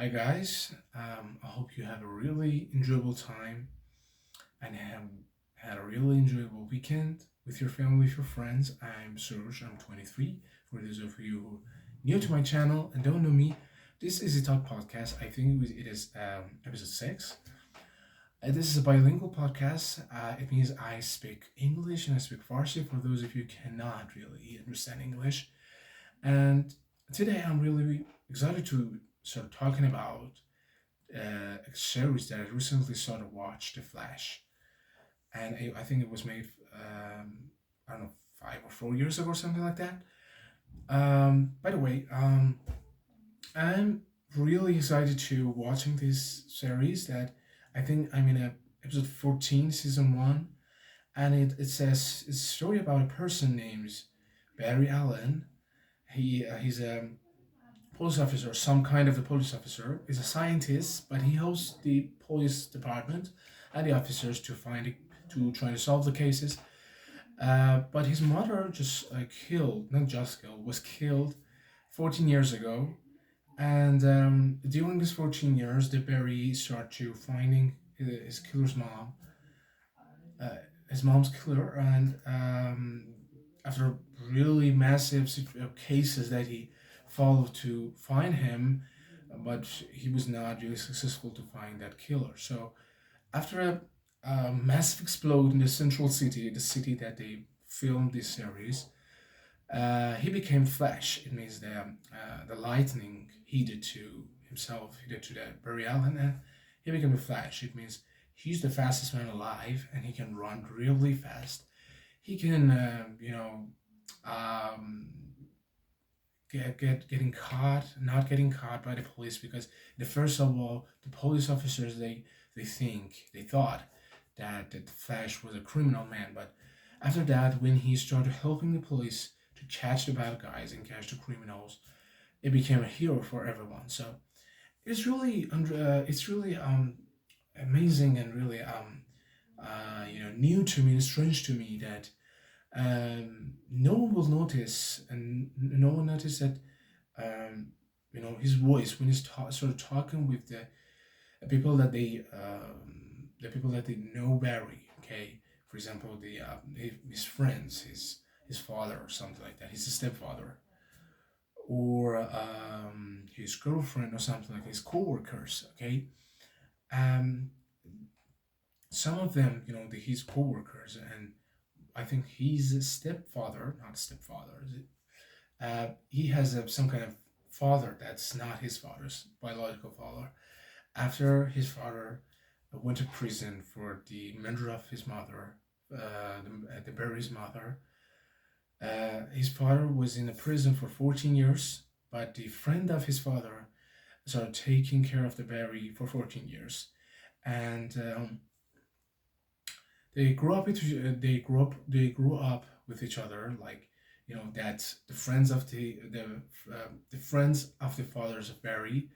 Hi guys, I hope you have a really enjoyable time and have had a really enjoyable weekend with your family, with your friends. I'm Suraj, I'm 23. For those of you who are new to my channel and don't know me, this is a talk podcast. I think it is episode 6. This is a bilingual podcast. It means I speak English and I speak Farsi for those of you who cannot really understand English. And today I'm really excited to start talking about a series that I recently started to watch, The Flash, and I think it was made I don't know 5 or 4 years ago or something like that. By the way, I'm really excited to watching this series. That I think I'm in episode 14, season 1, and it says it's a story about a person named Barry Allen. He's a police officer, some kind of a police officer, is a scientist, but he helps the police department and the officers to try to solve the cases. But his mother just not just killed, was killed 14 years ago. And during these 14 years, the Barry start to finding his killer's mom, uh, his mom's killer, and after really massive cases that he followed to find him, but he was not really successful to find that killer. So after a massive explosion in the central city, the city that they filmed this series, he became Flash. It means the lightning heated to himself, heated to the Barry Allen, and he became a Flash. It means he's the fastest man alive, and he can run really fast. He can, um, getting caught, not getting caught by the police, because the first of all, the police officers they thought that the Flash was a criminal man, but after that, when he started helping the police to catch the bad guys and catch the criminals, it became a hero for everyone. So it's really amazing and really new to me and strange to me that no one will notice, and no one noticed that his voice when he's sort of talking with the people that they know Barry. Okay, for example, his friends, his father or something like that, his stepfather, or his girlfriend or something like his co-workers. Okay, um, some of them, his co-workers, and I think he's a stepfather, not stepfather. He has some kind of father that's not his father's biological father. After his father went to prison for the murder of his mother, the Barry's mother, his father was in a prison for 14 years, but the friend of his father started taking care of the Barry for 14 years, and they grew up with each other, like that the friends of the friends of the fathers of Barry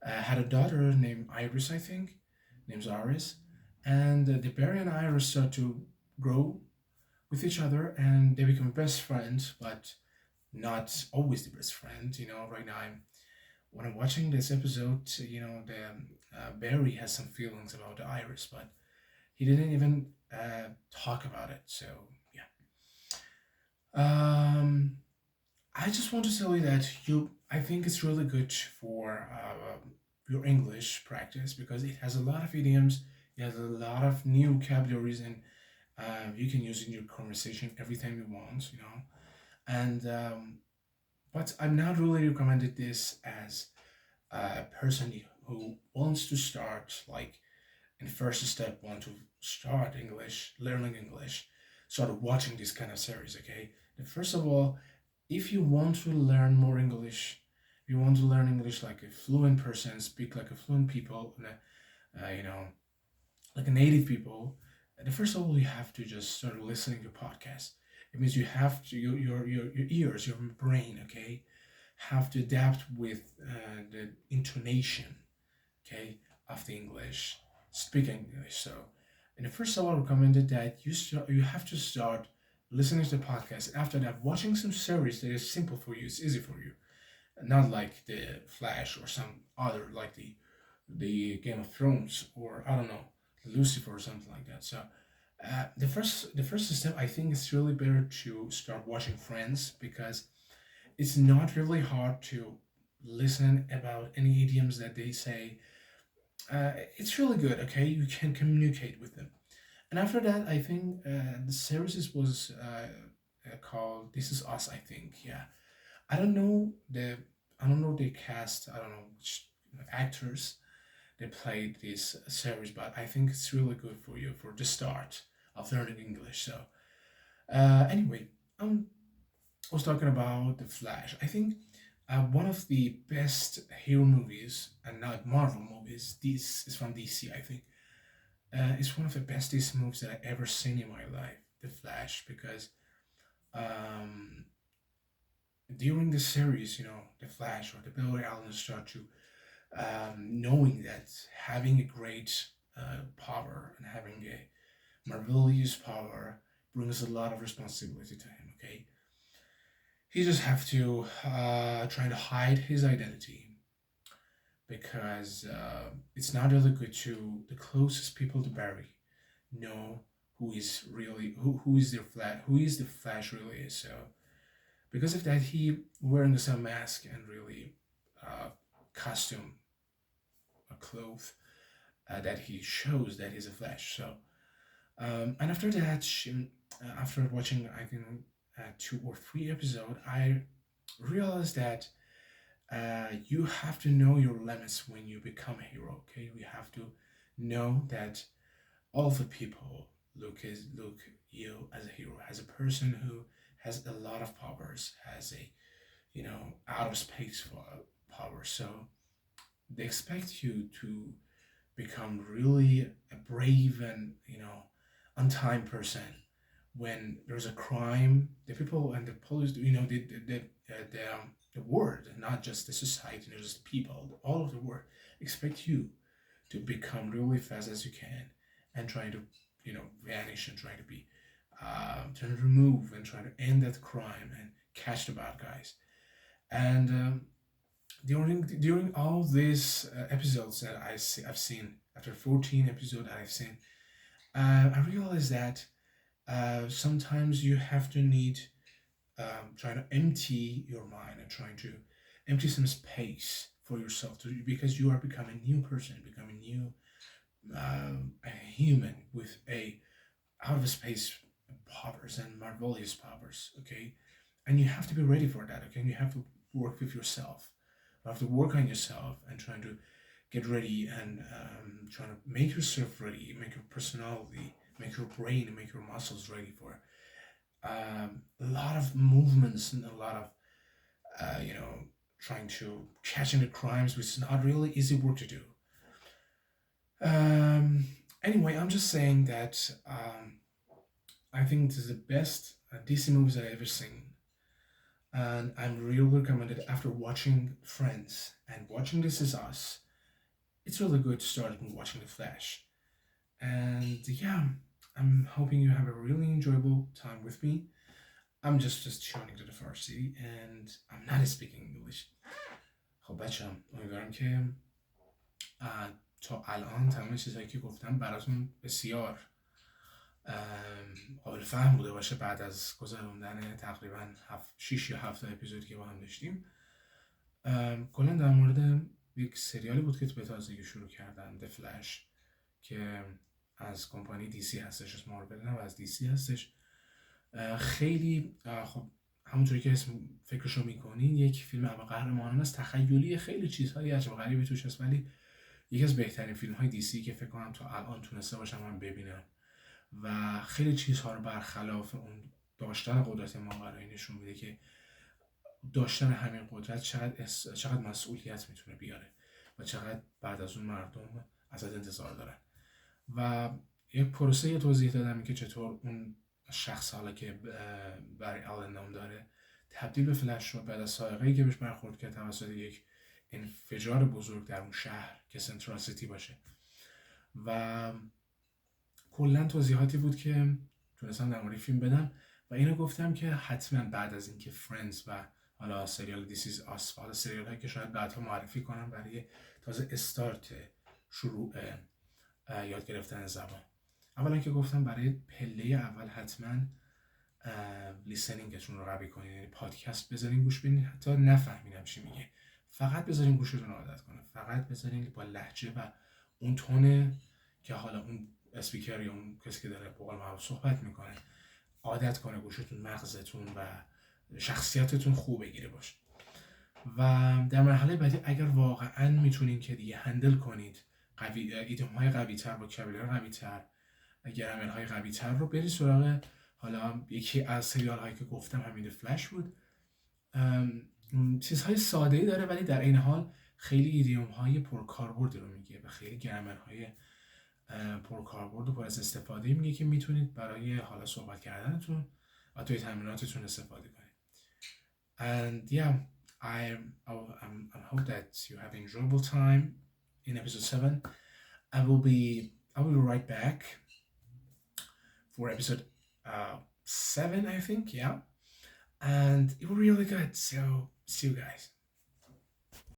had a daughter named Iris, I think, named Iris, and the Barry and Iris start to grow with each other, and they become best friends, but not always the best friend. Right now, when I'm watching this episode, the Barry has some feelings about the Iris, but he didn't even talk about it. So yeah. I just want to tell you that I think it's really good for your English practice, because it has a lot of idioms, it has a lot of new vocabularies, and you can use it in your conversation every time you want. And but I'm not really recommended this as a person who wants to start, like, in first step, want to start learning English, start watching this kind of series. Okay, first of all, if you want to learn more English, if you want to learn English like a fluent person, speak like a fluent people, like a native people, the first of all, you have to just start listening to podcasts. It means you have to your ears, your brain, okay, have to adapt with the intonation, okay, of the English, speaking English. So, and the first of all, I recommended that you have to start listening to the podcast. After that, watching some series that is simple for you, it's easy for you. not like the Flash or some other like the Game of Thrones, or I don't know, Lucifer or something like that. So the first step, I think it's really better to start watching Friends, because it's not really hard to listen about any idioms that they say. It's really good. Okay, you can communicate with them. And after that, I think the series was called This Is Us. I think, yeah. I don't know the I don't know the cast. I don't know which actors they played this series, but I think it's really good for you for the start of learning English. So anyway, I was talking about the Flash. I think one of the best hero movies, and not Marvel movies. This is from DC. I think it's one of the best DC movies that I ever seen in my life. The Flash, because um, during the series, the Flash or the Barry Allen start to knowing that having a great power and having a marvelous power brings a lot of responsibility to him. Okay, he just have to try to hide his identity, because it's not really good to the closest people to Barry know who is really who is their flash who is the Flash really is. So because of that, he wearing some mask and really costume, a cloth that he shows that he's a Flash. So and after that, after watching I think 2 or 3 episodes, I realized that you have to know your limits when you become a hero. Okay, we have to know that all the people look you as a hero, as a person who has a lot of powers, has a out of space power. So they expect you to become really a brave and on time person. When there's a crime, the people and the police, the world, not just the society, not just the people, all of the world expect you to become really fast as you can, and try to vanish, and try to be trying to remove and try to end that crime and catch the bad guys. And during all these episodes that I've seen, after 14 episodes I've seen, I realized that sometimes you have to need trying to empty your mind and trying to empty some space for yourself, because you are becoming a new person, becoming new a human with a out of space powers and marvelous powers. Okay, and you have to be ready for that. Okay, and you have to work with yourself. You have to work on yourself and trying to get ready, and trying to make yourself ready, make your personality, make your brain, and make your muscles ready for a lot of movements, and a lot of trying to catch the crimes, which is not really easy work to do. Um, anyway, I'm just saying that I think this is the best DC movies I've ever seen, and I'm really recommended after watching Friends and watching This Is Us. It's really good to start watching The Flash. And yeah, I'm hoping you have a really enjoyable time with me. I'm just turning to the Farsi and I'm not speaking English. خب بچه‌ام، امیدوارم که تا الان تمام چیزایی که گفتم براتون بسیار قابل فهم بوده باشه، بعد از گذراندن تقریبا 6 یا 7 اپیزودی که با هم داشتیم. کلا در مورد یک سریالی بود که به تازگی شروع کردن، The Flash، که از کمپانی دیسی هستش، از مارول نه، از دیسی هستش. خیلی خب همونطوری که اسم فکرشو میکنین یک فیلم همه قهرمانان است، تخیلی، خیلی چیزهای عجب غریبی توش هست، ولی یکی از بهترین فیلم های دیسی که فکر کنم تا الان تونسته باشم من ببینم و خیلی چیزها رو برخلاف اون داشتن قدرت ماورایی نشون میده که داشتن همین قدرت چقدر مسئولیت میتونه بیاره و چقدر بعد از اون مردم ازت انتظار دارن. و یک پروسه توضیح دادم که چطور اون شخص، حالا که برای آلن نام داره، تبدیل به فلش شد بعد از سائقه‌ای که بهش برخورد کرد توسط یک انفجار بزرگ در اون شهر که سنترال سیتی باشه. و کلا توضیحاتی بود که تونستم در مورد فیلم بدم و اینو گفتم که حتما بعد از اینکه فرندز و حالا سریال دیس ایز آس، حالا سریال هایی که شاید بعدها معرفی کنم برای تازه استارت شروع یاد گرفتن زبان. اولا که گفتم برای پله اول حتما لیسنینگتون رو قوی کنید، یعنی پادکست بذارین گوش بدین، حتی نفهمیدم چی میگه، فقط بذارین گوشتون عادت کنه، فقط بذارین با لهجه و اون تونه که حالا اون اسپیکر یا اون کسی که داره به قول معروف صحبت میکنه عادت کنه، گوشتون، مغزتون و شخصیتتون خوب بگیره باشه. و در مرحله بعدی اگر واقعا میتونین که دیگه هندل کنید ایدیوم های قوی تر، وکابولری قوی تر، گرامر های قوی تر رو، برید سراغ حالا یکی از سریال هایی که گفتم همین فلش بود. چیزهای ساده ای داره ولی در این حال خیلی ایدیوم های پرکاربرد رو میگه و خیلی گرامر های پرکاربرد و پر از استفاده میگه که میتونید برای حالا صحبت کردنتون و توی تمریناتتون استفاده کنید. And yeah, I hope that you have enjoyable time in episode 7. I will be right back for episode 7, I think, yeah. And it was really good. So see you guys.